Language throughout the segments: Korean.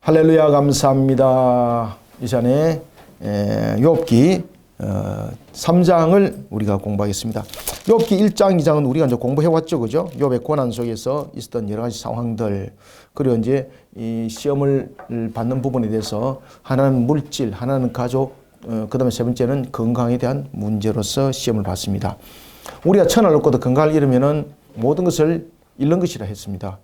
할렐루야 감사합니다. 이 시간에 욥기 3장을 우리가 공부하겠습니다. 욥기 1장, 2장은 우리가 이제 공부해왔죠, 그죠? 욥의 고난 속에서 있었던 여러 가지 상황들, 그리고 이제 이 시험을 받는 부분에 대해서 하나는 물질, 하나는 가족, 그 다음에 세 번째는 건강에 대한 문제로서 시험을 받습니다. 우리가 천을 얻고도 건강을 잃으면은 모든 것을 잃는 것이라 했습니다.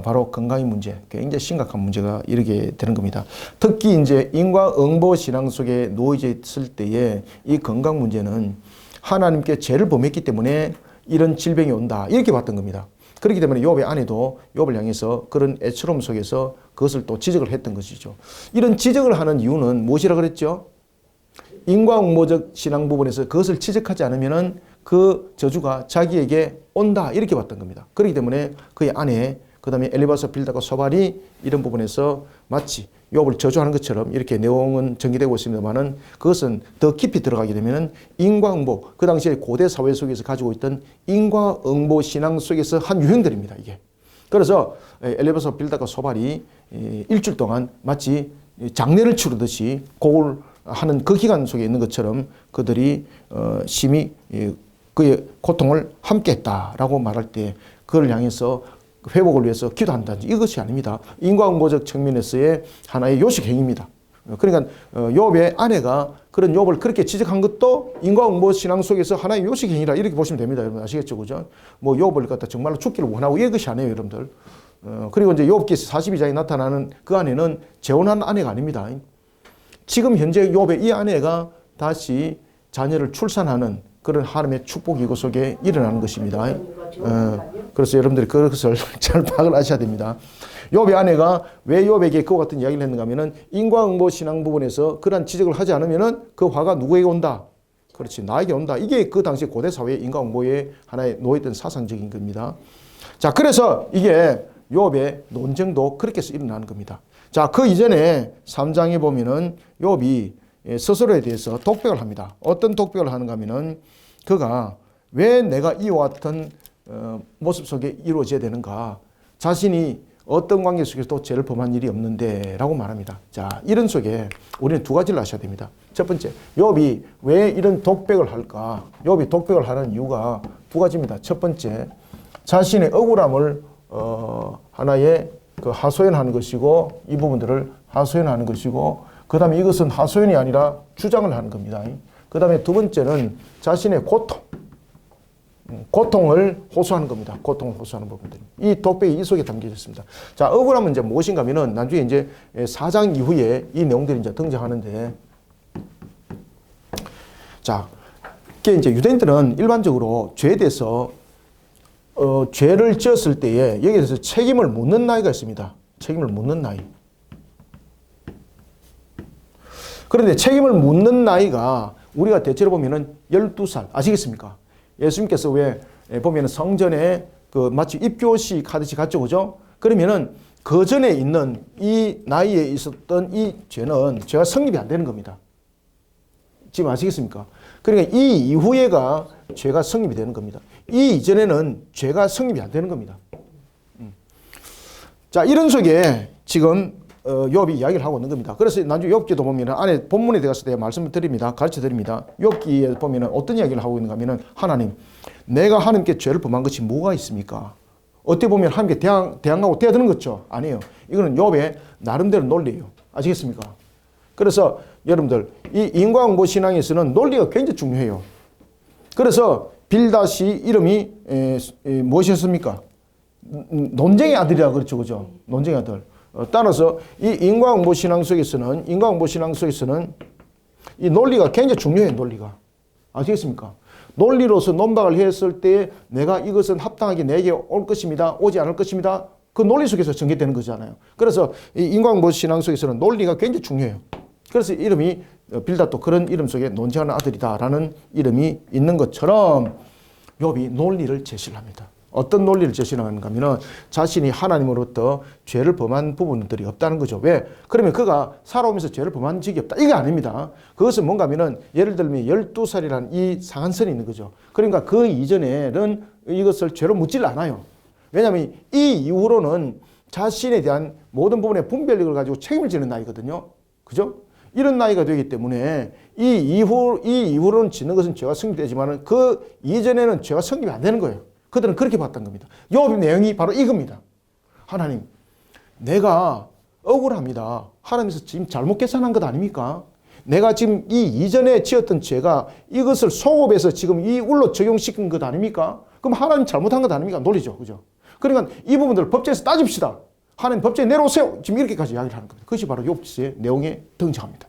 바로 건강의 문제, 굉장히 심각한 문제가 이르게 되는 겁니다. 특히 이제 인과응보 신앙 속에 놓여져 있을 때에 이 건강 문제는 하나님께 죄를 범했기 때문에 이런 질병이 온다, 이렇게 봤던 겁니다. 그렇기 때문에 욥의 아내도 욥을 향해서 그런 애처로움 속에서 그것을 또 지적을 했던 것이죠. 이런 지적을 하는 이유는 무엇이라 그랬죠? 인과응보적 신앙 부분에서 그것을 지적하지 않으면은 그 저주가 자기에게 온다, 이렇게 봤던 겁니다. 그렇기 때문에 그의 아내, 그 다음에 엘리바서, 빌다가, 소발이 이런 부분에서 마치 욥을 저주하는 것처럼 이렇게 내용은 전개되고 있습니다만은 그것은 더 깊이 들어가게 되면은 인과응보, 그 당시에 고대 사회 속에서 가지고 있던 인과응보 신앙 속에서 한 유형들입니다, 이게. 그래서 엘리바서, 빌다가, 소발이 일주일 동안 마치 장례를 치르듯이 곡을 하는 그 기간 속에 있는 것처럼 그들이 심히 그의 고통을 함께 했다라고 말할 때 그를 향해서 회복을 위해서 기도한다든지 이것이 아닙니다. 인과응보적 측면에서의 하나의 요식행위입니다. 그러니까 욥의 아내가 그런 욥을 그렇게 지적한 것도 인과응보 신앙 속에서 하나의 요식행위라, 이렇게 보시면 됩니다. 여러분 아시겠죠, 그죠? 뭐 욥을 갖다 정말로 죽기를 원하고 이것이 아니에요, 여러분들. 그리고 이제 욥기 42장에 나타나는 그 아내는 재혼한 아내가 아닙니다. 지금 현재 욥의 이 아내가 다시 자녀를 출산하는 그런 하나님의 축복 이고 속에 일어나는 것입니다. 그래서 여러분들이 그것을 잘 파악을 하셔야 됩니다. 욥의 아내가 왜 욥에게 그와 같은 이야기를 했는가 하면은 인과응보 신앙 부분에서 그러한 지적을 하지 않으면은 그 화가 누구에게 온다? 그렇지, 나에게 온다. 이게 그 당시 고대 사회의 인과응보의 하나의 놓여있던 사상적인 겁니다. 자, 그래서 이게 욥의 논쟁도 그렇게 해서 일어나는 겁니다. 자, 그 이전에 3장에 보면은 욥이 스스로에 대해서 독백을 합니다. 어떤 독백을 하는가 하면은 그가 왜 내가 이와 같은 모습 속에 이루어져야 되는가? 자신이 어떤 관계 속에서도 죄를 범한 일이 없는데 라고 말합니다. 자, 이런 속에 우리는 두 가지를 아셔야 됩니다. 첫 번째, 욥이 왜 이런 독백을 할까? 욥이 독백을 하는 이유가 두 가지입니다. 첫 번째, 자신의 억울함을 하나의 그 하소연하는 것이고, 이 부분들을 하소연하는 것이고, 그 다음에 이것은 하소연이 아니라 주장을 하는 겁니다. 그 다음에 두 번째는 자신의 고통을 호소하는 겁니다. 고통을 호소하는 부분들. 이 독백이 이 속에 담겨져 있습니다. 자, 억울함은 이제 무엇인가 하면은 나중에 이제 4장 이후에 이 내용들이 이제 등장하는데, 자, 이게 이제 유대인들은 일반적으로 죄에 대해서 죄를 지었을 때에 여기에 대해서 책임을 묻는 나이가 있습니다. 책임을 묻는 나이. 그런데 책임을 묻는 나이가 우리가 대체로 보면은 12살, 아시겠습니까? 예수님께서 왜 보면은 성전에 그 마치 입교식 하듯이 갔죠, 그죠? 그러면은 그 전에 있는 이 나이에 있었던 이 죄는 죄가 성립이 안 되는 겁니다. 지금 아시겠습니까? 그러니까 이 이후에가 죄가 성립이 되는 겁니다. 이 이전에는 죄가 성립이 안 되는 겁니다. 자, 이런 속에 지금 욥이 이야기를 하고 있는 겁니다. 그래서 나중에 욥기도 보면 안에 본문에 들어가서 내가 말씀을 드립니다. 가르쳐 드립니다. 욥기에 보면 어떤 이야기를 하고 있는가 하면, 하나님, 내가 하나님께 죄를 범한 것이 뭐가 있습니까? 어떻게 보면 하나님께 대항하고 대드는 거죠? 아니에요. 이거는 욥의 나름대로 논리예요. 아시겠습니까? 그래서 여러분들, 이 인과응보 신앙에서는 논리가 굉장히 중요해요. 그래서 빌닷이 이름이 무엇이었습니까? 논쟁의 아들이라 그렇죠, 그죠? 논쟁의 아들. 따라서 이 인과응보 신앙 속에서는 이 논리가 굉장히 중요해요, 논리가. 아시겠습니까? 논리로서 논박을 했을 때 내가 이것은 합당하게 내게 올 것입니다, 오지 않을 것입니다. 그 논리 속에서 전개되는 거잖아요. 그래서 이 인과응보 신앙 속에서는 논리가 굉장히 중요해요. 그래서 이름이 빌닷도 그런 이름 속에 논쟁하는 아들이다라는 이름이 있는 것처럼 욥이 논리를 제시를 합니다. 어떤 논리를 제시를 하는가 하면 자신이 하나님으로부터 죄를 범한 부분들이 없다는 거죠. 왜? 그러면 그가 살아오면서 죄를 범한 적이 없다, 이게 아닙니다. 그것은 뭔가 하면 예를 들면 12살이라는 이 상한선이 있는 거죠. 그러니까 그 이전에는 이것을 죄로 묻질 않아요. 왜냐하면 이 이후로는 자신에 대한 모든 부분의 분별력을 가지고 책임을 지는 나이거든요. 그죠? 이런 나이가 되기 때문에 이 이후로는 짓는 것은 죄가 성립되지만 그 이전에는 죄가 성립이 안 되는 거예요. 그들은 그렇게 봤던 겁니다. 욥의 내용이 바로 이겁니다. 하나님, 내가 억울합니다. 하나님께서 지금 잘못 계산한 것 아닙니까? 내가 지금 이 이전에 지었던 죄가 이것을 소급해서 지금 이 울로 적용시킨 것 아닙니까? 그럼 하나님 잘못한 것 아닙니까? 논리죠. 그죠? 그러니까 이 부분들을 법정에서 따집시다. 하나님 법정에 내려오세요. 지금 이렇게까지 이야기를 하는 겁니다. 그것이 바로 욥기서의 내용에 등장합니다.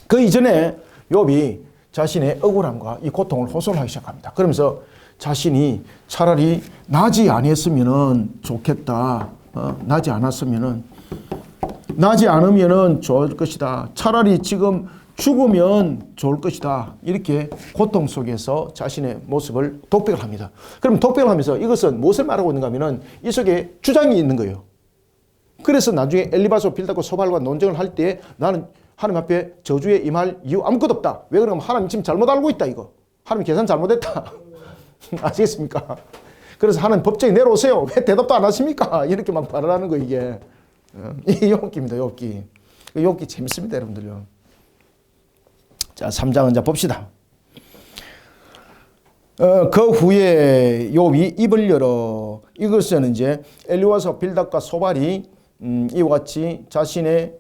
그 이전에 욥이 자신의 억울함과 이 고통을 호소를 하기 시작합니다. 그러면서 자신이 차라리 나지 아니었으면 좋겠다. 나지 않으면 좋을 것이다. 차라리 지금 죽으면 좋을 것이다. 이렇게 고통 속에서 자신의 모습을 독백을 합니다. 그럼 독백을 하면서 이것은 무엇을 말하고 있는가 하면은 이 속에 주장이 있는 거예요. 그래서 나중에 엘리바소 빌닷과 소발과 논쟁을 할 때 나는 하나님 앞에 저주에 임할 이유 아무것도 없다. 왜 그러냐면 하나님 지금 잘못 알고 있다 이거. 하나님 계산 잘못했다. 아시겠습니까? 그래서 하나님 법정에 내려오세요. 왜 대답도 안 하십니까? 이렇게 막 발언하는 거 이게. 이 욥기입니다. 욥기. 욥기 재밌습니다, 여러분들요. 자, 3장은 자 봅시다. 그 후에 욥이 입을 열어 이것은 이제 엘리와서 빌닷과 소발이 이와 같이 자신의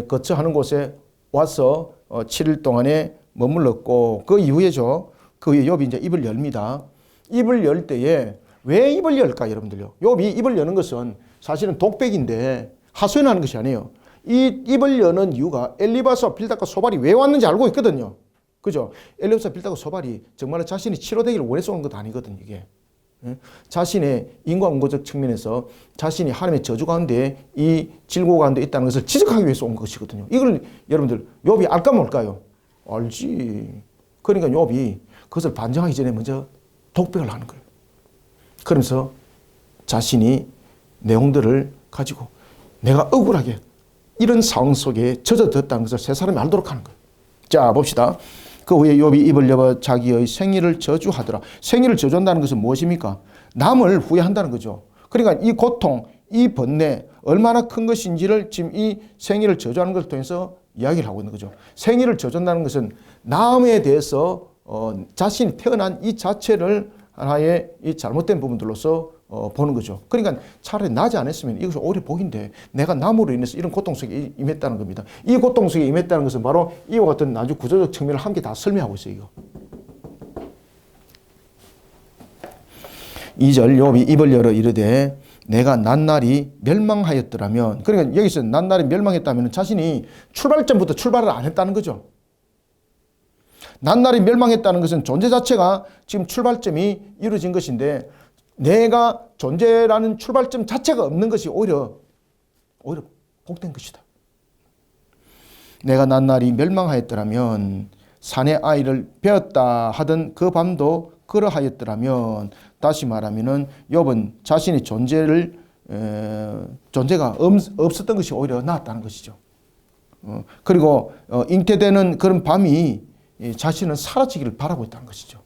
거처하는 곳에 와서 7일 동안에 머물렀고 그 이후에죠. 그 후에 욥이 이제 입을 열입니다. 입을 열 때에 왜 입을 열까 여러분들요? 욥이 입을 여는 것은 사실은 독백인데 하소연하는 것이 아니에요. 이 입을 여는 이유가 엘리바스와 빌닷과 소발이 왜 왔는지 알고 있거든요. 그죠? 엘리바스와 빌닷과 소발이 정말 자신이 치료되기를 원해서 온 것도 아니거든요. 이게. 자신의 인과응고적 측면에서 자신이 하나님의 저주 가운데 이 질고 가운데 있다는 것을 지적하기 위해서 온 것이거든요. 이걸 여러분들 욥이 알까 몰까요? 알지. 그러니까 욥이 그것을 반증하기 전에 먼저 독백을 하는 거예요. 그러면서 자신이 내용들을 가지고 내가 억울하게 이런 상황 속에 젖어들었다는 것을 세 사람이 알도록 하는 거예요. 자, 봅시다. 그 후에 욥이 입을 열어 자기의 생일을 저주하더라. 생일을 저주한다는 것은 무엇입니까? 남을 후회한다는 거죠. 그러니까 이 고통, 이 번뇌 얼마나 큰 것인지를 지금 이 생일을 저주하는 것을 통해서 이야기를 하고 있는 거죠. 생일을 저주한다는 것은 남에 대해서 자신이 태어난 이 자체를 하나의 이 잘못된 부분들로서 보는 거죠. 그러니까 차라리 나지 않았으면 이것이 오히려 복인데 내가 남으로 인해서 이런 고통 속에 임했다는 겁니다. 이 고통 속에 임했다는 것은 바로 이와 같은 아주 구조적 측면을 함께 다 설명하고 있어요. 이거. 2절 욥이 입을 열어 이르되 내가 낱날이 멸망하였더라면, 그러니까 여기서 낱날이 멸망했다면 자신이 출발점부터 출발을 안 했다는 거죠. 낱날이 멸망했다는 것은 존재 자체가 지금 출발점이 이루어진 것인데 내가 존재라는 출발점 자체가 없는 것이 오히려 복된 것이다. 내가 낱날이 멸망하였더라면 산의 아이를 베었다 하던 그 밤도 그러하였더라면, 다시 말하면은 욥은 자신의 존재가 없었던 것이 오히려 나았다는 것이죠. 그리고 잉태되는 그런 밤이 자신은 사라지기를 바라고 있다는 것이죠.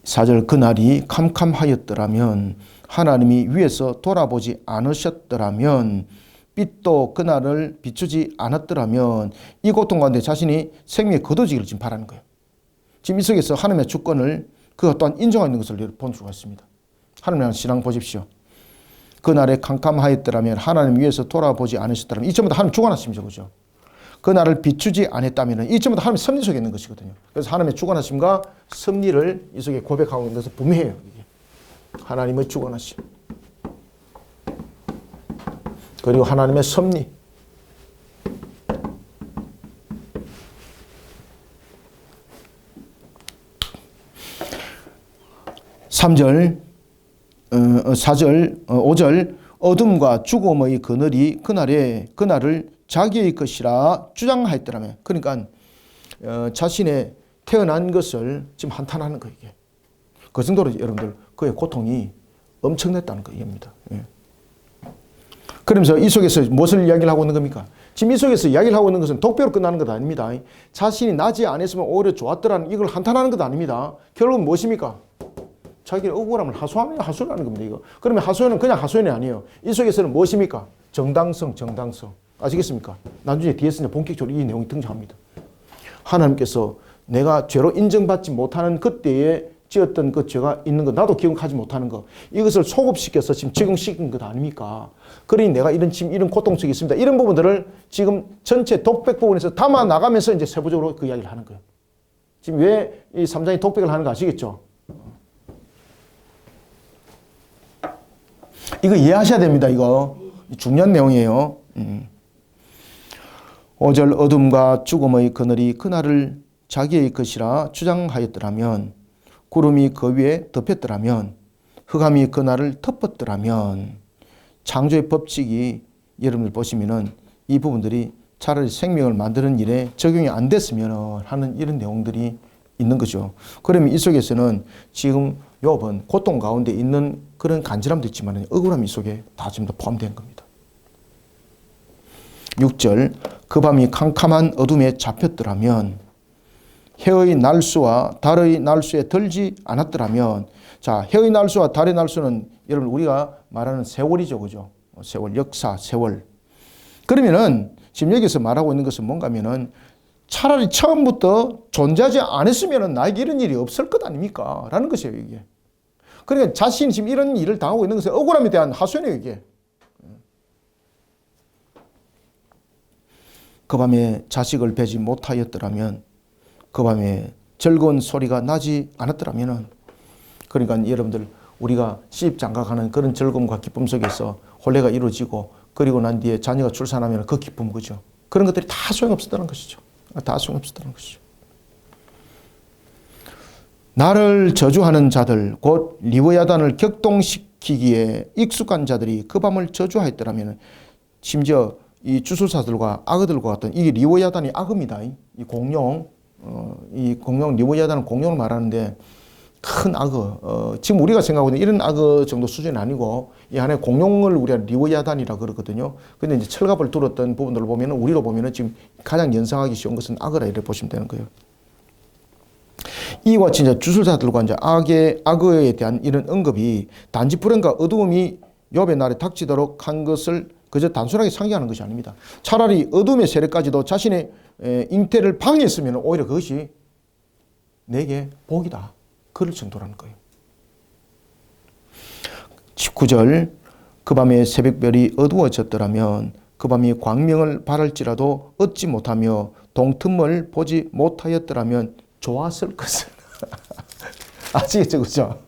4절 그날이 캄캄하였더라면, 하나님이 위에서 돌아보지 않으셨더라면, 빛도 그날을 비추지 않았더라면, 이 고통 가운데 자신이 생명의 거둬지기를 지금 바라는 거예요. 지금 이 속에서 하나님의 주권을 그것 또한 인정하는 것을 본 수가 있습니다. 하나님의 신앙 보십시오. 그날에 캄캄하였더라면, 하나님 위에서 돌아보지 않으셨더라면, 이점부터 하나님 주관하심이죠. 그죠? 그날을 비추지 않았다면 이 점부터 하나님의 섭리 속에 있는 것이거든요. 그래서 하나님의 주관하심과 섭리를 이 속에 고백하고 있는 것은 분명해요. 이게. 하나님의 주관하심 그리고 하나님의 섭리. (3절) 4절 5절 어둠과 죽음의 그늘이 그날을 자기의 것이라 주장하였더라면, 그러니까 자신의 태어난 것을 지금 한탄하는 거예요. 이게. 그 정도로 여러분들 그의 고통이 엄청났다는 거입니다. 예. 그러면서 이 속에서 무엇을 이야기를 하고 있는 겁니까? 지금 이 속에서 이야기를 하고 있는 것은 독배로 끝나는 것 아닙니다. 자신이 나지 않았으면 오히려 좋았더라는 이걸 한탄하는 것 아닙니다. 결국은 무엇입니까? 자기의 억울함을 하소하면 하소연하는 겁니다. 이거. 그러면 하소연은 그냥 하소연이 아니에요. 이 속에서는 무엇입니까? 정당성. 아시겠습니까? 나중에 뒤에서 본격적으로 이 내용이 등장합니다. 하나님께서 내가 죄로 인정받지 못하는 그때에 지었던 그 죄가 있는 거, 나도 기억하지 못하는 거, 이것을 소급시켜서 지금 적용시킨 것 아닙니까? 그러니 내가 지금 이런 고통성이 있습니다. 이런 부분들을 지금 전체 독백 부분에서 담아 나가면서 이제 세부적으로 그 이야기를 하는 거예요. 지금 왜 이 3장이 독백을 하는 거 아시겠죠? 이거 이해하셔야 됩니다. 이거 중요한 내용이에요. 5절 어둠과 죽음의 그늘이 그날을 자기의 것이라 주장하였더라면, 구름이 그 위에 덮였더라면, 흑암이 그날을 덮었더라면, 창조의 법칙이 여러분들 보시면은 이 부분들이 차라리 생명을 만드는 일에 적용이 안 됐으면 하는 이런 내용들이 있는 거죠. 그러면 이 속에서는 지금 욥은 고통 가운데 있는 그런 간절함도 있지만 억울함이 이 속에 다 지금 다 포함된 겁니다. 6절 그 밤이 캄캄한 어둠에 잡혔더라면, 해의 날수와 달의 날수에 들지 않았더라면, 자, 해의 날수와 달의 날수는 여러분 우리가 말하는 세월이죠. 그죠? 세월, 역사, 세월. 그러면은 지금 여기서 말하고 있는 것은 뭔가 하면은 차라리 처음부터 존재하지 않았으면 나에게 이런 일이 없을 것 아닙니까? 라는 것이에요, 이게. 그러니까 자신이 지금 이런 일을 당하고 있는 것은 억울함에 대한 하소연이에요, 이게. 그 밤에 자식을 베지 못하였더라면, 그 밤에 즐거운 소리가 나지 않았더라면, 그러니까 여러분들 우리가 시집장가가는 그런 즐거움과 기쁨 속에서 혼례가 이루어지고 그리고 난 뒤에 자녀가 출산하면 그 기쁨, 그죠? 그런 것들이 다 소용없었다는 것이죠. 다 소용없었다는 것이죠. 나를 저주하는 자들, 곧 리워야단을 격동시키기에 익숙한 자들이 그 밤을 저주하였더라면, 심지어 이 주술사들과 악어들과 같은, 이게 리워야단이 악어입니다. 이 공룡, 이 공룡, 리워야단은 공룡을 말하는데 큰 악어, 지금 우리가 생각하고 있는 이런 악어 정도 수준이 아니고 이 안에 공룡을 우리가 리워야단이라고 그러거든요. 근데 이제 철갑을 둘었던 부분들을 보면은 우리로 보면은 지금 가장 연상하기 쉬운 것은 악어라 이렇게 보시면 되는 거예요. 이와 진짜 주술사들과 이제 악어에 대한 이런 언급이 단지 불행과 어두움이 욥의 날에 닥치도록 한 것을 그저 단순하게 상기하는 것이 아닙니다. 차라리 어둠의 세력까지도 자신의 잉태를 방해했으면 오히려 그것이 내게 복이다. 그럴 정도라는 거예요. 19절 그 밤에 새벽별이 어두워졌더라면, 그 밤이 광명을 발할지라도 얻지 못하며 동틈을 보지 못하였더라면 좋았을 것을. 아시겠죠? 그죠?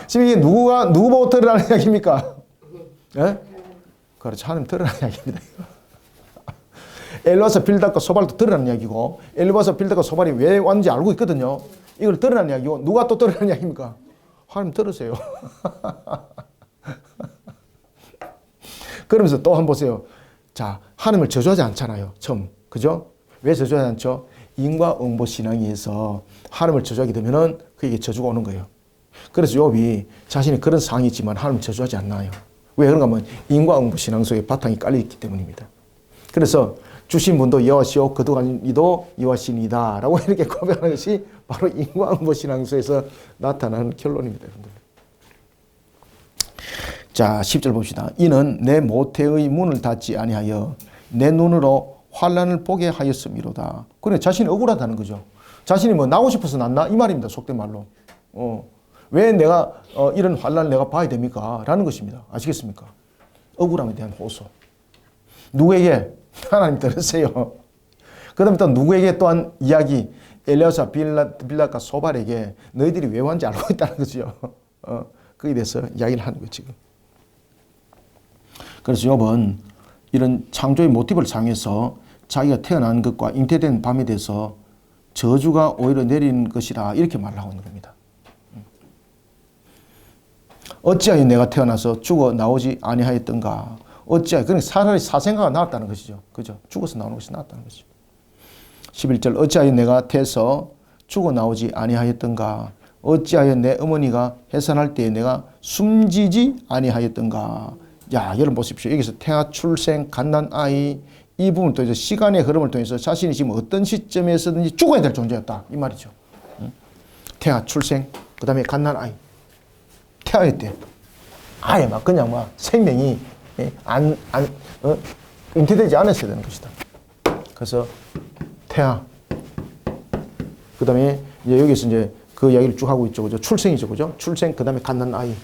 지금 이게 누구 보고 드러나는 이야기입니까? 예? 그렇죠. 하나님 드러나는 이야기입니다. 엘리바사 빌닷과 소발도 드러나는 이야기고, 엘리바사 빌닷과 소발이 왜 왔는지 알고 있거든요. 이걸 드러나는 이야기고, 누가 또 드러나는 이야기입니까? 하나님 들으세요. 그러면서 또 한번 보세요. 자, 하나님을 저주하지 않잖아요. 처음. 그죠? 왜 저주하지 않죠? 인과응보 신앙에 의해서 하나님을 저주하게 되면은 그에게 저주가 오는 거예요. 그래서 욥이 자신이 그런 상황이 있지만 하나님을 저주하지 않나요? 왜 그런가 하면 인과응보 신앙 속에 바탕이 깔려 있기 때문입니다. 그래서 주신 분도 여호와시오 그동안 이도 여호와시니다 라고 이렇게 고백하는 것이 바로 인과응보 신앙 속에서 나타나는 결론입니다. 여러분들. 자, 10절 봅시다. 이는 내 모태의 문을 닫지 아니하여 내 눈으로 환난을 보게 하였음이로다. 그래, 자신이 억울하다는 거죠. 자신이 뭐 나고 싶어서 났나? 이 말입니다. 속된 말로. 왜 내가 이런 환난을 내가 봐야 됩니까? 라는 것입니다. 아시겠습니까? 억울함에 대한 호소. 누구에게? 하나님 들으세요. 그 다음에 또 누구에게 또한 이야기, 엘리야사 빌닷과 소발에게 너희들이 왜 왔는지 알고 있다는 거죠. 거기에 대해서 이야기를 하는 거예요, 지금. 그래서 욥은 이런 창조의 모티브를 사용해서 자기가 태어난 것과 잉태된 밤에 대해서 저주가 오히려 내린 것이라 이렇게 말을 하고 있는 겁니다. 어찌하여 내가 태어나서 죽어 나오지 아니하였던가. 어찌하여, 그러니까 차라리 사생아가 나왔다는 것이죠. 그죠? 죽어서 나오는 것이 나왔다는 것이죠. 11절 어찌하여 내가 태서 죽어 나오지 아니하였던가. 어찌하여 내 어머니가 해산할 때에 내가 숨지지 아니하였던가. 야, 여러분 보십시오. 여기서 태아, 출생, 갓난 아이, 이 부분 또 이제 시간의 흐름을 통해서 자신이 지금 어떤 시점에서든지 죽어야 될 존재였다. 이 말이죠. 태아, 출생, 그 다음에 갓난 아이. 태아였대. 아예 막 그냥 막 생명이 잉태되지 않았어야 되는 것이다. 그래서 태아. 그 다음에 이제 여기서 이제 그 이야기를 쭉 하고 있죠. 그죠? 출생이죠. 그죠? 출생, 그 다음에 갖는 아이.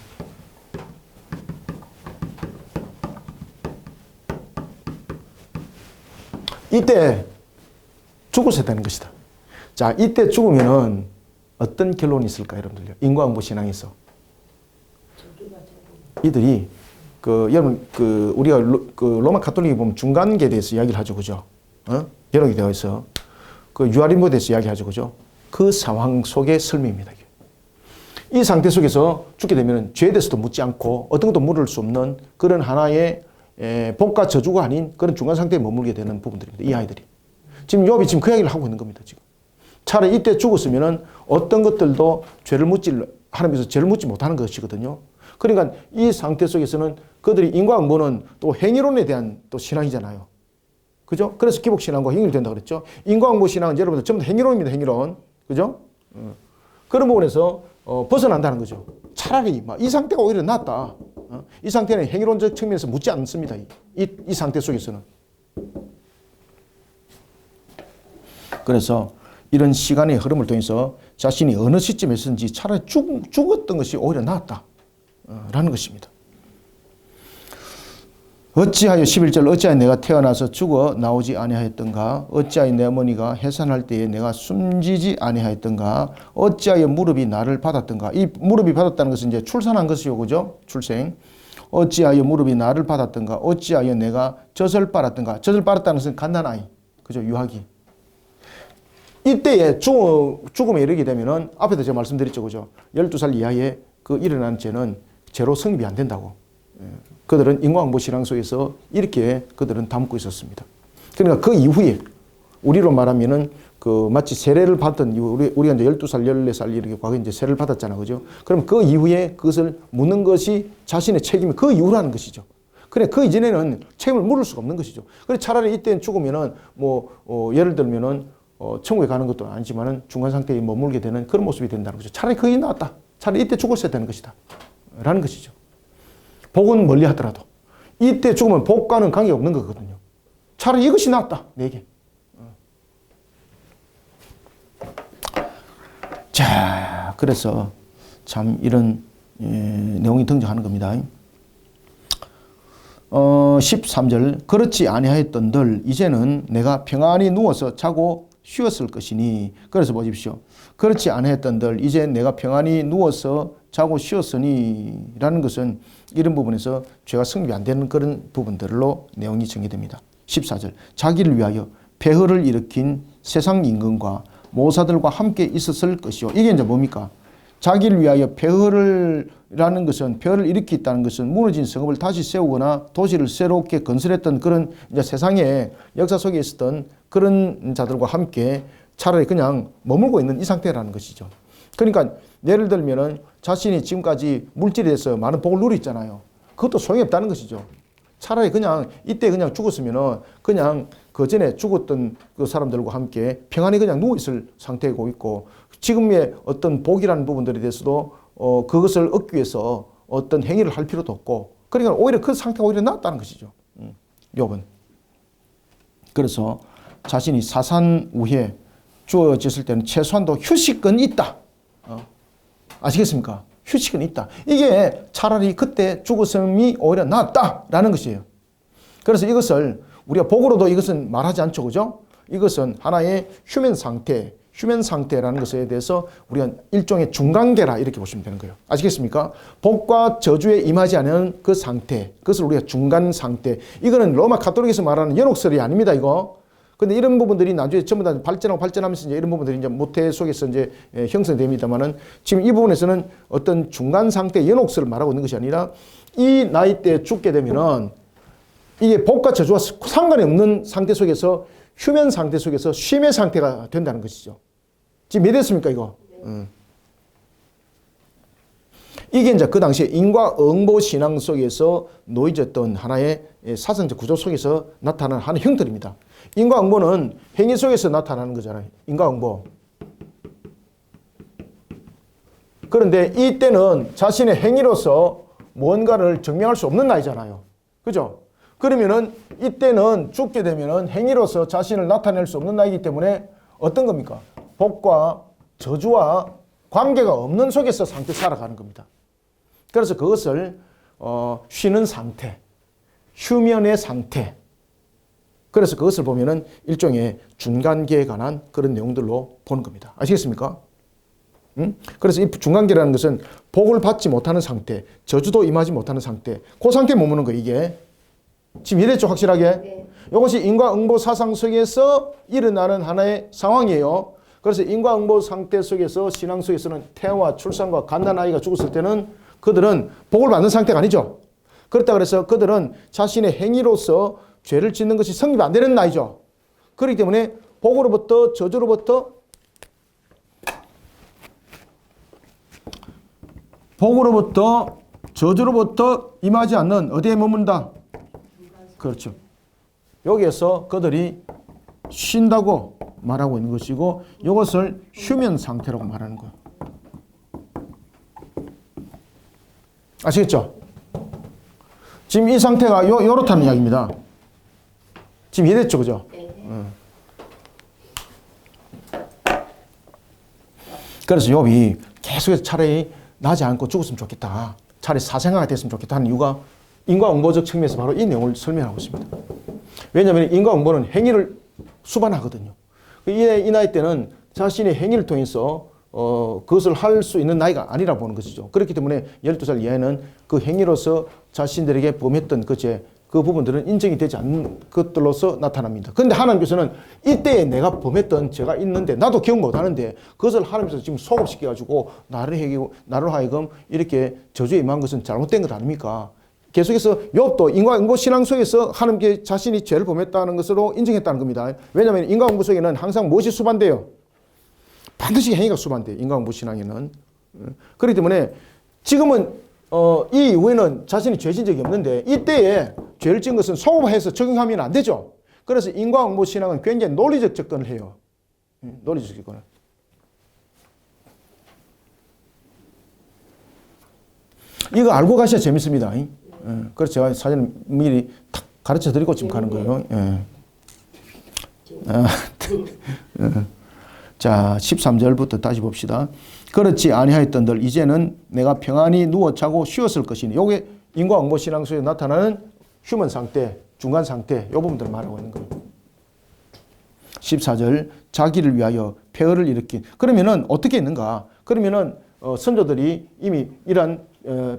이때 죽었어야 되는 것이다. 자, 이때 죽으면은 어떤 결론이 있을까, 여러분들요? 인과응보 신앙에서. 이들이, 여러분, 우리가 로마 가톨릭에 보면 중간계에 대해서 이야기를 하죠. 그죠? 여러 개 되어 있어. 유아린보에 대해서 이야기하죠. 그죠? 그 상황 속의 설명입니다. 이 상태 속에서 죽게 되면 죄에 대해서도 묻지 않고 어떤 것도 물을 수 없는 그런 하나의 복과 저주가 아닌 그런 중간 상태에 머물게 되는 부분들입니다. 이 아이들이. 지금 욥이 지금 그 이야기를 하고 있는 겁니다. 지금. 차라리 이때 죽었으면 어떤 것들도 하나님께서 죄를 묻지 못하는 것이거든요. 그러니까 이 상태 속에서는 그들이 인과응보는 또 행위론에 대한 또 신앙이잖아요. 그죠? 그래서 기복신앙과 행위로 된다 그랬죠. 인과응보 신앙은 여러분들 전부 다 행위론입니다. 행위론. 그죠? 그런 부분에서 벗어난다는 거죠. 차라리 이 상태가 오히려 낫다. 이 상태는 행위론적 측면에서 묻지 않습니다. 이 상태 속에서는. 그래서 이런 시간의 흐름을 통해서 자신이 어느 시점에서든지 차라리 죽었던 것이 오히려 낫다. 라는 것입니다. 어찌하여 11절 어찌하여 내가 태어나서 죽어 나오지 아니하였던가 어찌하여 내 어머니가 해산할 때에 내가 숨지지 아니하였던가 어찌하여 무릎이 나를 받았던가. 이 무릎이 받았다는 것은 이제 출산한 것이요. 그죠? 출생. 어찌하여 무릎이 나를 받았던가 어찌하여 내가 젖을 빨았던가. 젖을 빨았다는 것은 갓난아이. 그죠? 유아기. 이때에 죽음에 이르게 되면은 앞에도 제가 말씀드렸죠. 그죠? 12살 이하의 일어나는 죄는 죄로 성립이 안 된다고. 그들은 인과응보 신앙 속에서 이렇게 그들은 담고 있었습니다. 그러니까 그 이후에 우리로 말하면은 마치 세례를 받던 이후 우리가 이제 12살, 14살 이렇게 과거에 이제 세례를 받았잖아. 그죠? 그럼 그 이후에 그것을 묻는 것이 자신의 책임이 그 이후라는 것이죠. 그래, 그 이전에는 책임을 물을 수가 없는 것이죠. 그래, 차라리 이때는 죽으면은 예를 들면은 천국에 가는 것도 아니지만은 중간 상태에 머물게 되는 그런 모습이 된다는 거죠. 차라리 그게 낫다. 차라리 이때 죽었어야 되는 것이다. 라는 것이죠. 복은 멀리 하더라도 이때 죽으면 복과는 관계가 없는 거거든요. 차라리 이것이 낫다. 내게. 자, 그래서 참 이런 내용이 등장하는 겁니다. 13절 그렇지 아니하였던들 이제는 내가 평안히 누워서 자고 쉬었을 것이니. 그래서 보십시오. 그렇지 아니하였던들 이제 내가 평안히 누워서 자고 쉬었으니 라는 것은 이런 부분에서 죄가 성립이 안 되는 그런 부분들로 내용이 전개됩니다. 14절 자기를 위하여 폐허를 일으킨 세상 임금과 모사들과 함께 있었을 것이요. 이게 이제 뭡니까? 자기를 위하여 폐허를 일으켰다는 것은 무너진 성읍을 다시 세우거나 도시를 새롭게 건설했던 그런 이제 세상의 역사 속에 있었던 그런 자들과 함께 차라리 그냥 머물고 있는 이 상태라는 것이죠. 그러니까 예를 들면은 자신이 지금까지 물질에 대해서 많은 복을 누렸잖아요. 그것도 소용이 없다는 것이죠. 차라리 그냥 이때 그냥 죽었으면은 그냥 그 전에 죽었던 그 사람들과 함께 평안히 그냥 누워있을 상태고 있고 지금의 어떤 복이라는 부분들에 대해서도 그것을 얻기 위해서 어떤 행위를 할 필요도 없고 그러니까 오히려 그 상태가 오히려 낫다는 것이죠. 욥은. 그래서 자신이 사산 후에 주어졌을 때는 최소한도 휴식은 있다. 아시겠습니까? 휴식은 있다. 이게 차라리 그때 죽었음이 오히려 낫다라는 것이에요. 그래서 이것을 우리가 복으로도 이것은 말하지 않죠. 그죠? 이것은 하나의 휴면 상태라는 것에 대해서 우리가 일종의 중간계라 이렇게 보시면 되는 거예요. 아시겠습니까? 복과 저주에 임하지 않은 그 상태, 그것을 우리가 중간 상태. 이거는 로마 가톨릭에서 말하는 연옥설이 아닙니다. 이거. 근데 이런 부분들이 나중에 전부 다 발전하면서 이제 이런 부분들이 이제 모태 속에서 이제 형성됩니다만은 지금 이 부분에서는 어떤 중간 상태 연옥설을 말하고 있는 것이 아니라 이 나이 때 죽게 되면은 이게 복과 저주와 상관이 없는 상태 속에서 휴면 상태 속에서 쉼의 상태가 된다는 것이죠. 지금 이해됐습니까, 이거? 이게 이제 그 당시에 인과응보 신앙 속에서 놓여졌던 하나의 사상적 구조 속에서 나타나는 하나의 형태입니다. 인과응보는 행위 속에서 나타나는 거잖아요. 인과응보. 그런데 이때는 자신의 행위로서 뭔가를 증명할 수 없는 나이잖아요. 그죠? 그러면은 이때는 죽게 되면은 행위로서 자신을 나타낼 수 없는 나이기 때문에 어떤 겁니까? 복과 저주와 관계가 없는 속에서 상태 살아가는 겁니다. 그래서 그것을 쉬는 상태, 휴면의 상태. 그래서 그것을 보면은 일종의 중간계에 관한 그런 내용들로 보는 겁니다. 아시겠습니까? 그래서 이 중간계라는 것은 복을 받지 못하는 상태, 저주도 임하지 못하는 상태, 그 상태에 머무는 거예요, 이게. 지금 이해됐죠, 확실하게? 네. 이것이 인과응보 사상 속에서 일어나는 하나의 상황이에요. 그래서 인과응보 상태 속에서 신앙 속에서는 태와 출산과 갓난아이가 죽었을 때는 그들은 복을 받는 상태가 아니죠. 그렇다 그래서 그들은 자신의 행위로서 죄를 짓는 것이 성립이 안 되는 나이죠. 그렇기 때문에 복으로부터 저주로부터 임하지 않는 어디에 머문다? 그렇죠. 여기에서 그들이 쉰다고 말하고 있는 것이고 이것을 휴면 상태라고 말하는 거예요. 아시겠죠? 지금 이 상태가 요렇다는 이야기입니다. 지금 이해됐죠? 그죠? 그래서 욥이 계속해서 차라리 나지 않고 죽었으면 좋겠다. 차라리 사생아가 됐으면 좋겠다 하는 이유가 인과응보적 측면에서 바로 이 내용을 설명하고 있습니다. 왜냐하면 인과응보는 행위를 수반하거든요. 이 나이 때는 자신의 행위를 통해서 그것을 할 수 있는 나이가 아니라 보는 것이죠. 그렇기 때문에 12살 이하에는 그 행위로서 자신들에게 범했던 그 죄, 그 부분들은 인정이 되지 않는 것들로서 나타납니다. 그런데 하나님께서는 이때에 내가 범했던 죄가 있는데 나도 기억 못하는데 그것을 하나님께서 지금 소급시켜가지고 나를 하여금 이렇게 저주에 임한 것은 잘못된 것 아닙니까? 계속해서 욥도 인과응보 신앙 속에서 하나님께 자신이 죄를 범했다는 것으로 인정했다는 겁니다. 왜냐하면 인과응보 속에는 항상 무엇이 수반돼요? 반드시 행위가 수반돼요. 인과응보 신앙에는. 그렇기 때문에 지금은 이 이후에는 자신이 죄진 적이 없는데 이때에 죄를 지은 것은 소급해서 적용하면 안 되죠. 그래서 인과응보 신앙은 굉장히 논리적 접근을 해요. 논리적 접근을. 이거 알고 가셔야 재밌습니다. 그래서 제가 사전에 미리 탁 가르쳐 드리고 지금 가는 거예요. 자, 13절부터 다시 봅시다. 그렇지 아니하였던들 이제는 내가 평안히 누워 자고 쉬었을 것이니. 요게 인과응보 신앙 속에 나타나는 휴먼 상태, 중간 상태, 요 부분들을 말하고 있는 거예요. 14절 자기를 위하여 폐허를 일으킨. 그러면은 어떻게 있는가? 그러면은 선조들이 이미 이러한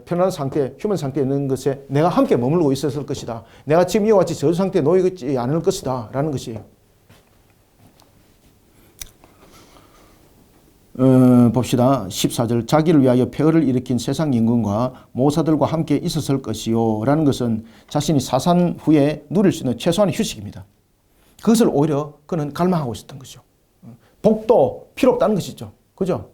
편안한 상태, 휴먼 상태에 있는 것에 내가 함께 머물고 있었을 것이다. 내가 지금 이와 같이 저주 상태에 놓여 있지 않을 것이다. 라는 것이에요. 봅시다. 14절 자기를 위하여 폐허를 일으킨 세상 임금과 모사들과 함께 있었을 것이요. 라는 것은 자신이 사산 후에 누릴 수 있는 최소한의 휴식입니다. 그것을 오히려 그는 갈망하고 있었던 거죠. 복도 필요 없다는 것이죠. 그죠?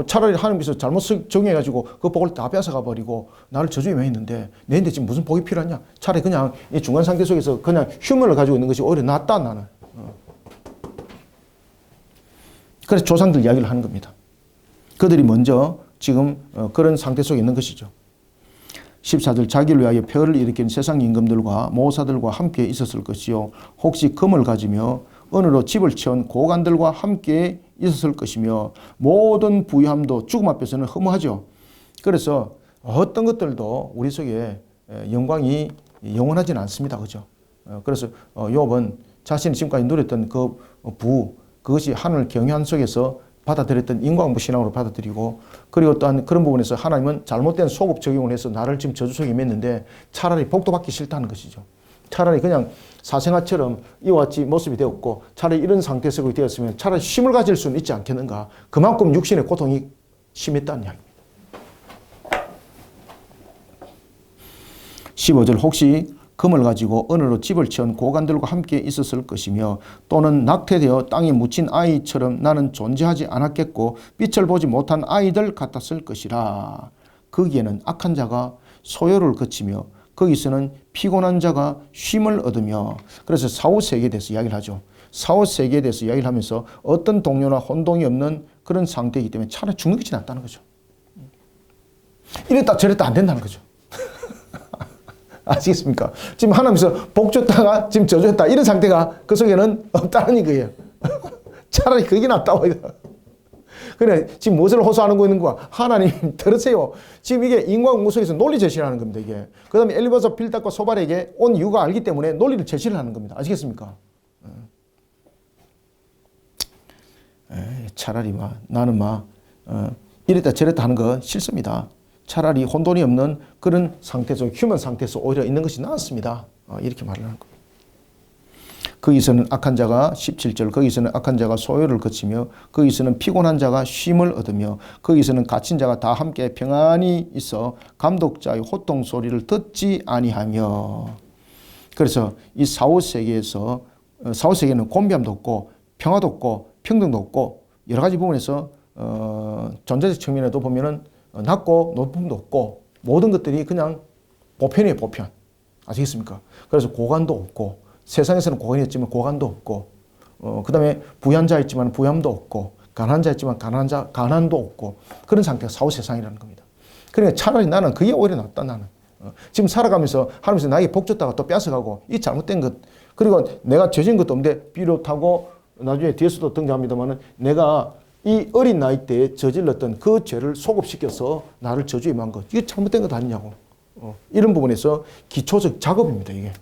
차라리 하나님께서 잘못 정해가지고 그 복을 다 뺏어가 버리고 나를 저주에 매했는데 내한테 지금 무슨 복이 필요하냐? 차라리 그냥 이 중간 상태 속에서 그냥 휴먼을 가지고 있는 것이 오히려 낫다 나는. 그래서 조상들 이야기를 하는 겁니다. 그들이 먼저 지금 그런 상태 속에 있는 것이죠. 14절 자기를 위하여 폐허를 일으킨 세상 임금들과 모사들과 함께 있었을 것이요. 혹시 금을 가지며 은으로 집을 치운 고관들과 함께 있었을 것이며 모든 부유함도 죽음 앞에서는 허무하죠. 그래서 어떤 것들도 우리 속에 영광이 영원하지는 않습니다. 그죠? 그래서 욥은 자신이 지금까지 누렸던 그 그것이 하늘 경외한 속에서 받아들였던 인과응보 신앙으로 받아들이고 그리고 또한 그런 부분에서 하나님은 잘못된 소급 적용을 해서 나를 지금 저주 속에 맸는데 차라리 복도 받기 싫다는 것이죠. 차라리 그냥 사생아처럼 이와 같이 모습이 되었고 차라리 이런 상태에서 되었으면 차라리 쉼을 가질 수는 있지 않겠는가. 그만큼 육신의 고통이 심했다는 이야기입니다. 15절 혹시 금을 가지고 은으로 집을 치운 고관들과 함께 있었을 것이며 또는 낙태되어 땅에 묻힌 아이처럼 나는 존재하지 않았겠고 빛을 보지 못한 아이들 같았을 것이라. 거기에는 악한 자가 소요를 거치며 거기서는 피곤한 자가 쉼을 얻으며. 그래서 사후세계에 대해서 이야기를 하죠. 사후세계에 대해서 이야기를 하면서 어떤 동요나 혼동이 없는 그런 상태이기 때문에 차라리 죽는 것이 낫다는 거죠. 이랬다 저랬다 안 된다는 거죠. 아시겠습니까? 지금 하나님께서 복 줬다가 지금 저주했다 이런 상태가 그 속에는 없다는 거예요. 차라리 그게 낫다고. 그래 지금 무엇을 호소하는 거 있는 거야? 하나님 들으세요. 지금 이게 인과응보 속에서 논리 제시를 하는 겁니다. 이게 그 다음에 엘리바사 빌닷과 소발에게 온 이유가 알기 때문에 논리를 제시를 하는 겁니다. 아시겠습니까? 차라리 나는 이랬다 저랬다 하는 거 싫습니다. 차라리 혼돈이 없는 그런 상태에서 휴먼 상태에서 오히려 있는 것이 낫습니다. 이렇게 말을 하는 겁니다. 거기서는 악한 자가 17절 거기서는 악한 자가 소요를 거치며 거기서는 피곤한 자가 쉼을 얻으며 거기서는 갇힌 자가 다 함께 평안히 있어 감독자의 호통 소리를 듣지 아니하며. 그래서 이 사후세계에서 사후세계는 곤비함도 없고 평화도 없고 평등도 없고 여러 가지 부분에서 존재적 측면에도 보면은 낮고 높음도 없고 모든 것들이 그냥 보편이에요. 보편. 아시겠습니까? 그래서 고관도 없고 세상에서는 고관이 있지만 고관도 없고 그 다음에 부유한 자 있지만 부유함도 없고 가난한 자 있지만 가난도 없고 그런 상태가 사후세상이라는 겁니다. 그러니까 차라리 나는 그게 오히려 낫다. 나는 지금 살아가면서 하나님께서 나에게 복 줬다가 또 뺏어가고 이 잘못된 것 그리고 내가 죄진 것도 없는데 비롯하고 나중에 뒤에서도 등장합니다만 내가 이 어린 나이 때에 저질렀던 그 죄를 소급시켜서 나를 저주에 만 것 이게 잘못된 것 아니냐고 이런 부분에서 기초적 작업입니다. 이게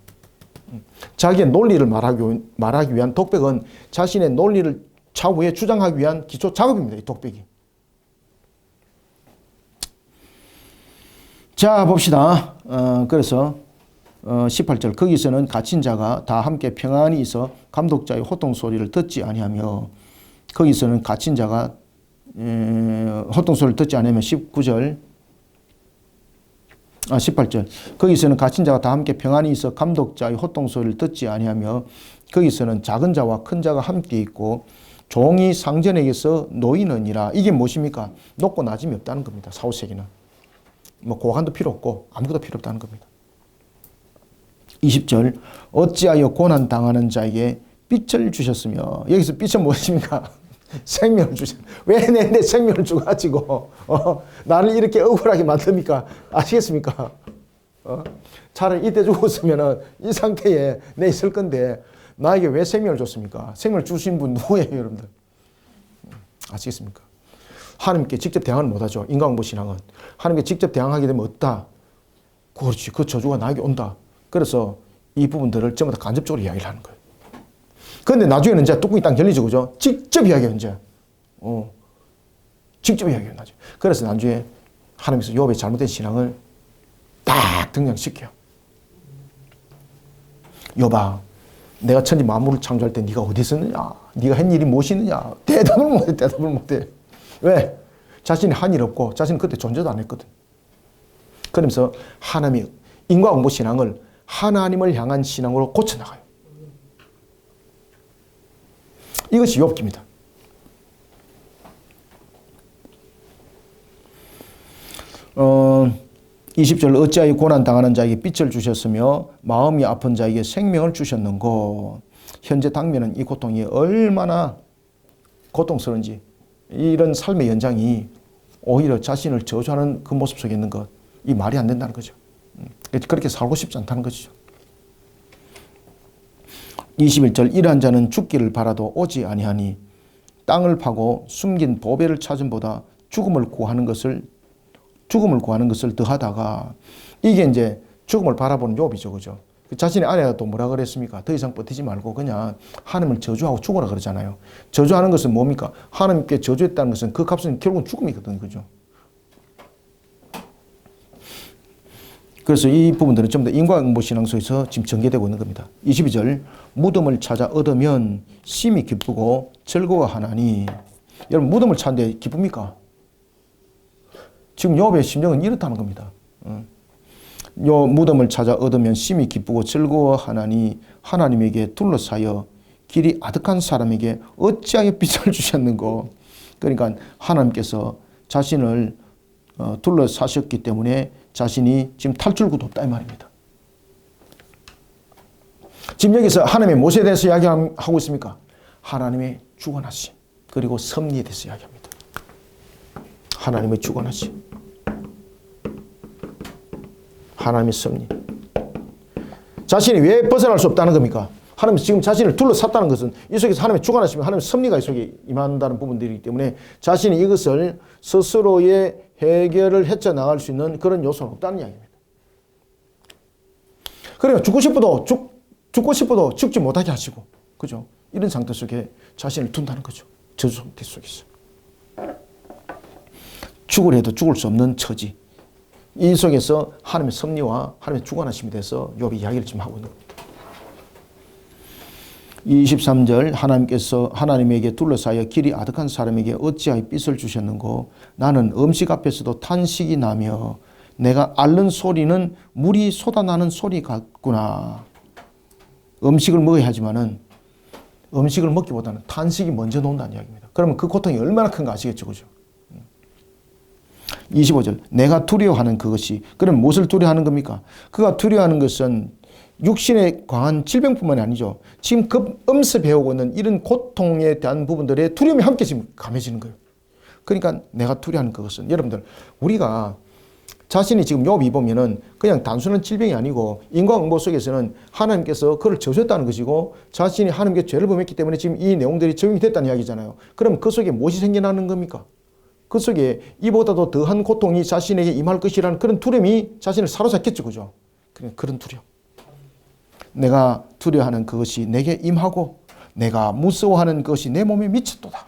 자기의 논리를 말하기 위한 독백은 자신의 논리를 차후에 주장하기 위한 기초 작업입니다. 이 독백이. 자 봅시다. 그래서 18절 거기서는 갇힌 자가 다 함께 평안히 있어 감독자의 호통 소리를 듣지 아니하며 거기서는 갇힌 자가 호통 소리를 듣지 아니하며 18절 거기서는 갇힌 자가 다 함께 평안히 있어 감독자의 호통 소리를 듣지 아니하며 거기서는 작은 자와 큰 자가 함께 있고 종이 상전에게서 놓이느니라. 이게 무엇입니까? 높고 낮음이 없다는 겁니다. 사후세계는 고관도 필요 없고 아무것도 필요 없다는 겁니다. 20절 어찌하여 고난 당하는 자에게 빛을 주셨으며 여기서 빛은 무엇입니까? 생명을 주셨. 왜 내 생명을 주가지고 나를 이렇게 억울하게 만듭니까? 아시겠습니까? 차라리 이때 죽었으면 이 상태에 내 있을 건데 나에게 왜 생명을 줬습니까? 생명을 주신 분 누구예요, 여러분들? 아시겠습니까? 하나님께 직접 대항을 못하죠. 인과응보 신앙은 하나님께 직접 대항하게 되면 없다. 그렇지, 그 저주가 나에게 온다. 그래서 이 부분들을 전부 다 간접적으로 이야기를 하는 거예요. 그런데 나중에는 이제 뚜껑이 딱 열리죠, 그죠? 직접 이야기해요, 이제. 직접 이야기해요, 나중에. 그래서 나중에 하나님께서 욥의 잘못된 신앙을 딱 등장시켜요. 욥아, 내가 천지 만물을 창조할 때 네가 어디 있었느냐? 네가 한 일이 무엇이느냐? 대답을 못해. 왜? 자신이 한 일 없고 자신은 그때 존재도 안 했거든. 그러면서 하나님이 인과응보 신앙을 하나님을 향한 신앙으로 고쳐나가요. 이것이 욥기입니다. 20절 어찌하여 고난당하는 자에게 빛을 주셨으며 마음이 아픈 자에게 생명을 주셨는고. 현재 당면은 이 고통이 얼마나 고통스러운지 이런 삶의 연장이 오히려 자신을 저주하는 그 모습 속에 있는 것, 이 말이 안 된다는 거죠. 그렇게 살고 싶지 않다는 것이죠. 21절 이러한 자는 죽기를 바라도 오지 아니하니 땅을 파고 숨긴 보배를 찾음보다 죽음을 구하는 것을 더하다가. 이게 이제 죽음을 바라보는 욥이죠, 그죠? 자신의 아내가 또 뭐라 그랬습니까? 더 이상 버티지 말고 그냥 하나님을 저주하고 죽어라 그러잖아요. 저주하는 것은 뭡니까? 하나님께 저주했다는 것은 그 값은 결국은 죽음이거든요, 그죠? 그래서 이 부분들은 전부 다 인과응보 신앙 속에서 지금 전개되고 있는 겁니다. 22절 무덤을 찾아 얻으면 심히 기쁘고 즐거워하나니. 여러분 무덤을 찾는데 기쁩니까? 지금 욥의 심정은 이렇다는 겁니다. 요 무덤을 찾아 얻으면 심히 기쁘고 즐거워하나니 하나님에게 둘러싸여 길이 아득한 사람에게 어찌하여 빛을 주셨는고. 그러니까 하나님께서 자신을 둘러싸셨기 때문에 자신이 지금 탈출구도 없다 이 말입니다. 지금 여기서 하나님의 무엇에 대해서 이야기하고 있습니까? 하나님의 주권하심 그리고 섭리에 대해서 이야기합니다. 하나님의 주권하심. 하나님의 섭리. 자신이 왜 벗어날 수 없다는 겁니까? 하나님 지금 자신을 둘러쌌다는 것은 이 속에서 하나님의 주관하시면 하나님의 섭리가 이 속에 임한다는 부분들이기 때문에 자신이 이것을 스스로의 해결을 헤쳐나갈 수 있는 그런 요소는 없다는 이야기입니다. 그러니까 죽고 싶어도 죽지 못하게 하시고, 그죠? 이런 상태 속에 자신을 둔다는 거죠. 저주 상태 속에서. 죽을 해도 죽을 수 없는 처지. 이 속에서 하나님의 섭리와 하나님의 주관하심에 대해서 욥이 이야기를 좀 하고 있는 겁니다. 23절 하나님께서 하나님에게 둘러싸여 길이 아득한 사람에게 어찌하여 빚을 주셨는고 나는 음식 앞에서도 탄식이 나며 내가 앓는 소리는 물이 쏟아나는 소리 같구나. 음식을 먹어야 하지만은 음식을 먹기보다는 탄식이 먼저 나온다는 이야기입니다. 그러면 그 고통이 얼마나 큰가 아시겠죠, 그죠? 25절 내가 두려워하는 그것이, 그럼 무엇을 두려워하는 겁니까? 그가 두려워하는 것은 육신에 관한 질병뿐만이 아니죠. 지금 엄습해오고 있는 이런 고통에 대한 부분들의 두려움이 함께 지금 감해지는 거예요. 그러니까 내가 두려워하는 그것은, 여러분들 우리가 자신이 지금 욥이 보면은 그냥 단순한 질병이 아니고 인과응보 속에서는 하나님께서 그를 저주했다는 것이고 자신이 하나님께 죄를 범했기 때문에 지금 이 내용들이 적용이 됐다는 이야기잖아요. 그럼 그 속에 무엇이 생겨나는 겁니까? 그 속에 이보다도 더한 고통이 자신에게 임할 것이라는 그런 두려움이 자신을 사로잡겠죠, 그죠? 그런 두려움. 내가 두려워하는 그것이 내게 임하고 내가 무서워하는 것이 내 몸에 미쳤도다.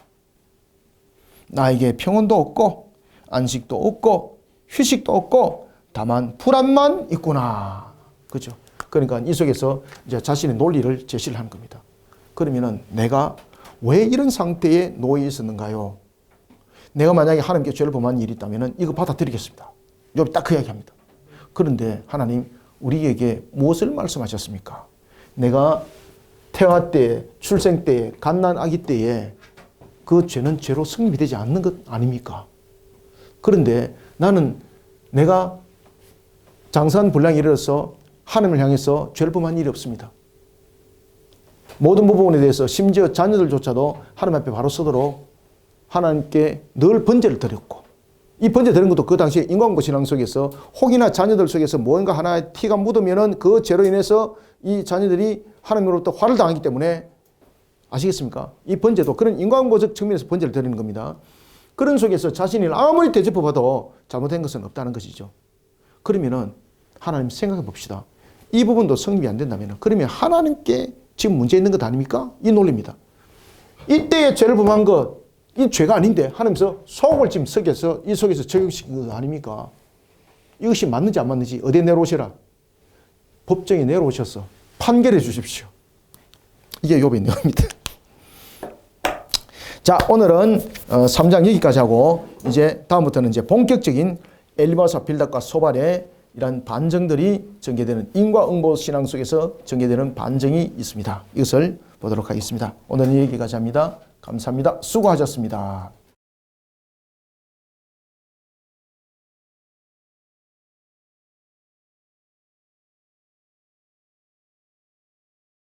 나에게 평온도 없고 안식도 없고 휴식도 없고 다만 불안만 있구나. 그죠? 그러니까 이 속에서 이제 자신의 논리를 제시를 하는 겁니다. 그러면은 내가 왜 이런 상태에 놓여 있었는가요? 내가 만약에 하나님께 죄를 범한 일이 있다면은 이거 받아들이겠습니다. 욥이 딱 그 이야기합니다. 그런데 하나님 우리에게 무엇을 말씀하셨습니까? 내가 태아 때, 출생 때, 갓난 아기 때에 그 죄는 죄로 승립이 되지 않는 것 아닙니까? 그런데 나는 내가 장사한 분량에 이르러서 하나님을 향해서 죄를 범한 일이 없습니다. 모든 부분에 대해서 심지어 자녀들조차도 하나님 앞에 바로 서도록 하나님께 늘 번제를 드렸고, 이 번제 드린 것도 그 당시에 인간고 신앙 속에서 혹이나 자녀들 속에서 뭔가 하나의 티가 묻으면은 그 죄로 인해서 이 자녀들이 하나님으로부터 화를 당하기 때문에, 아시겠습니까? 이 번제도 그런 인간고적 측면에서 번제를 드리는 겁니다. 그런 속에서 자신이 아무리 대접해봐도 잘못된 것은 없다는 것이죠. 그러면은 하나님 생각해 봅시다. 이 부분도 성립이 안 된다면 그러면 하나님께 지금 문제 있는 것 아닙니까? 이 논리입니다. 이때에 죄를 범한 것, 이 죄가 아닌데 하나님께서 속을 지금 썩여서 이 속에서 적용시킨 것 아닙니까? 이것이 맞는지 안 맞는지 어디에 내려오시라? 법정에 내려오셔서 판결해 주십시오. 이게 욥의 내용입니다. 자, 오늘은 3장 여기까지 하고 이제 다음부터는 이제 본격적인 엘리바사 빌닷과 소발의 이런 반정들이 전개되는 인과응보 신앙 속에서 전개되는 반정이 있습니다. 이것을 보도록 하겠습니다. 오늘은 여기까지 합니다. 감사합니다. 수고하셨습니다.